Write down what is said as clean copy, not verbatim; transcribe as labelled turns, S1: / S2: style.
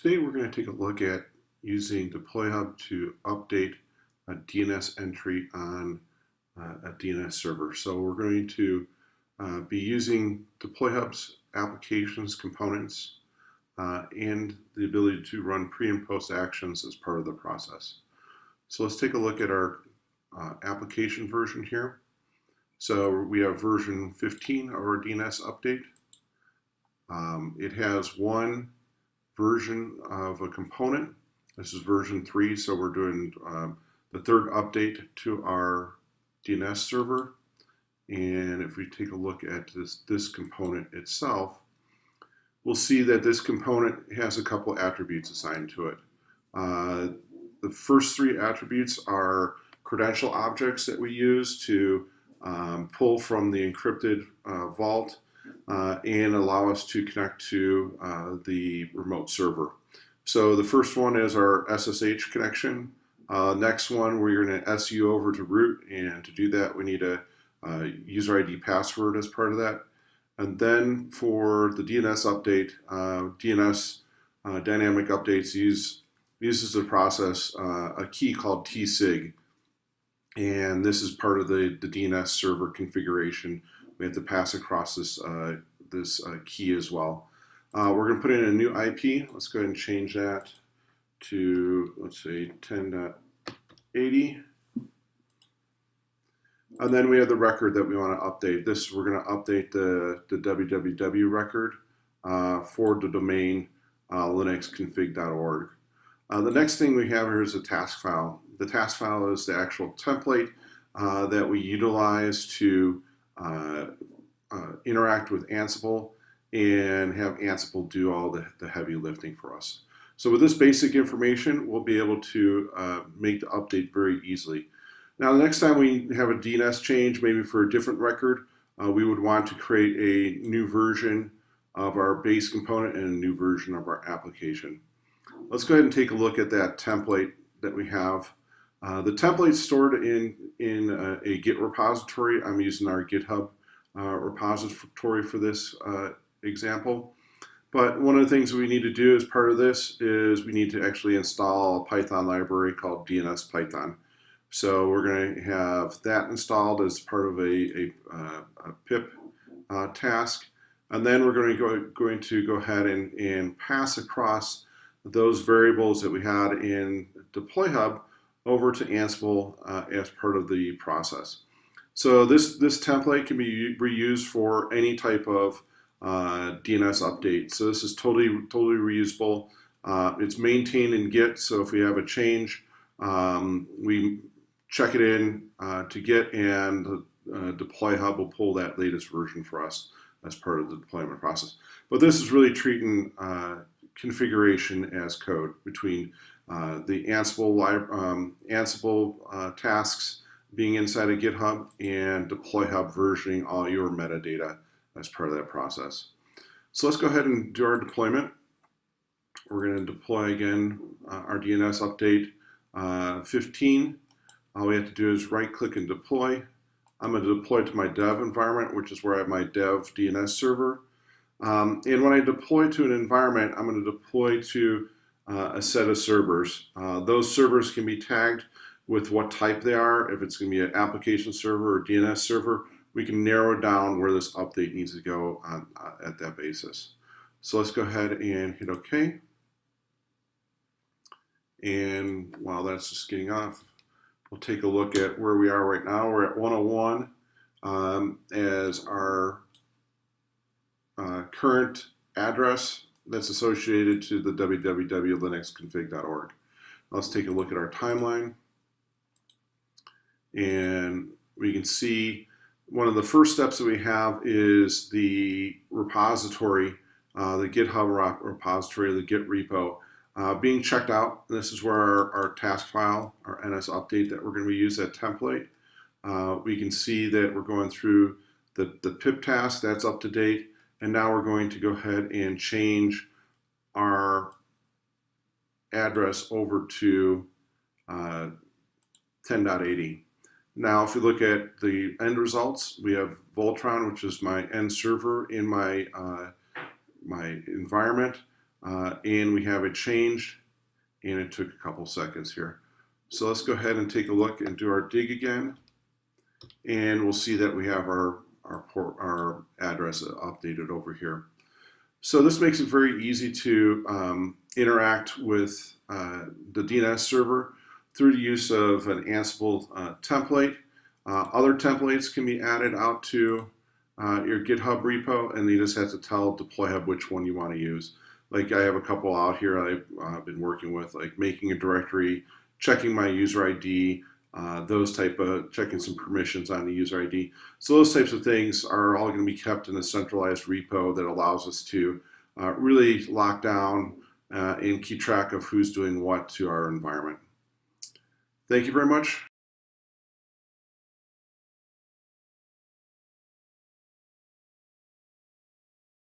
S1: Today we're going to take a look at using DeployHub to update a DNS entry on a DNS server. So we're going to be using DeployHub's applications, components, and the ability to run pre and post actions as part of the process. So let's take a look at our application version here. So we have version 15 of our DNS update. It has one version of a component. This is version 3, so we're doing the third update to our DNS server. And if we take a look at this component itself, we'll see that this component has a couple attributes assigned to it. The first 3 attributes are credential objects that we use to pull from the encrypted vault and allow us to connect to the remote server. So the first one is our SSH connection. Next one, we're going to SU over to root, and to do that we need a user ID password as part of that. And then for the DNS update, DNS dynamic updates uses to process a key called tsig, and this is part of the DNS server configuration. We have to pass across this key as well. We're going to put in a new IP. Let's go ahead and change that to, let's say, 10.80. And then we have the record that we want to update. We're going to update the www record for the domain linuxconfig.org. The next thing we have here is a task file. The task file is the actual template that we utilize to interact with Ansible and have Ansible do all the heavy lifting for us. So with this basic information, we'll be able to make the update very easily. Now, the next time we have a DNS change, maybe for a different record, we would want to create a new version of our base component and a new version of our application. Let's go ahead and take a look at that template that we have. The template is stored in a Git repository. I'm using our GitHub repository for this example. But one of the things we need to do as part of this is we need to actually install a Python library called DNS Python. So we're going to have that installed as part of a pip task. And then we're going to go ahead and pass across those variables that we had in DeployHub over to Ansible as part of the process. So this template can be reused for any type of DNS update. So this is totally reusable. It's maintained in Git, so if we have a change, we check it in to Git, and DeployHub will pull that latest version for us as part of the deployment process. But this is really treating configuration as code between the Ansible tasks being inside of GitHub and DeployHub versioning all your metadata as part of that process. So let's go ahead and do our deployment. We're going to deploy again our DNS update 15. All we have to do is right click and deploy. I'm going to deploy to my dev environment, which is where I have my dev DNS server. And when I deploy to an environment, I'm going to deploy to a set of servers. Those servers can be tagged with what type they are. If it's going to be an application server or DNS server, we can narrow down where this update needs to go at that basis. So let's go ahead and hit OK. And while that's just getting off, we'll take a look at where we are right now. We're at 101 as our current address that's associated to the www.linuxconfig.org. Let's take a look at our timeline. And we can see one of the first steps that we have is the repository, the GitHub repository, the Git repo, being checked out. This is where our task file, our NS update that we're going to use that template. We can see that we're going through the pip task, that's up to date. And now we're going to go ahead and change our address over to 10.80. Now, if you look at the end results, we have Voltron, which is my end server in my my environment. and we have it changed, and it took a couple seconds here. So let's go ahead and take a look and do our dig again, and we'll see that we have our address updated over here. So this makes it very easy to interact with the DNS server through the use of an Ansible template. Other templates can be added out to your GitHub repo, and you just have to tell DeployHub which one you want to use. Like I have a couple out here I've been working with, like making a directory, checking my user ID, those type of checking some permissions on the user ID. So those types of things are all going to be kept in a centralized repo that allows us to really lock down and keep track of who's doing what to our environment. Thank you very much.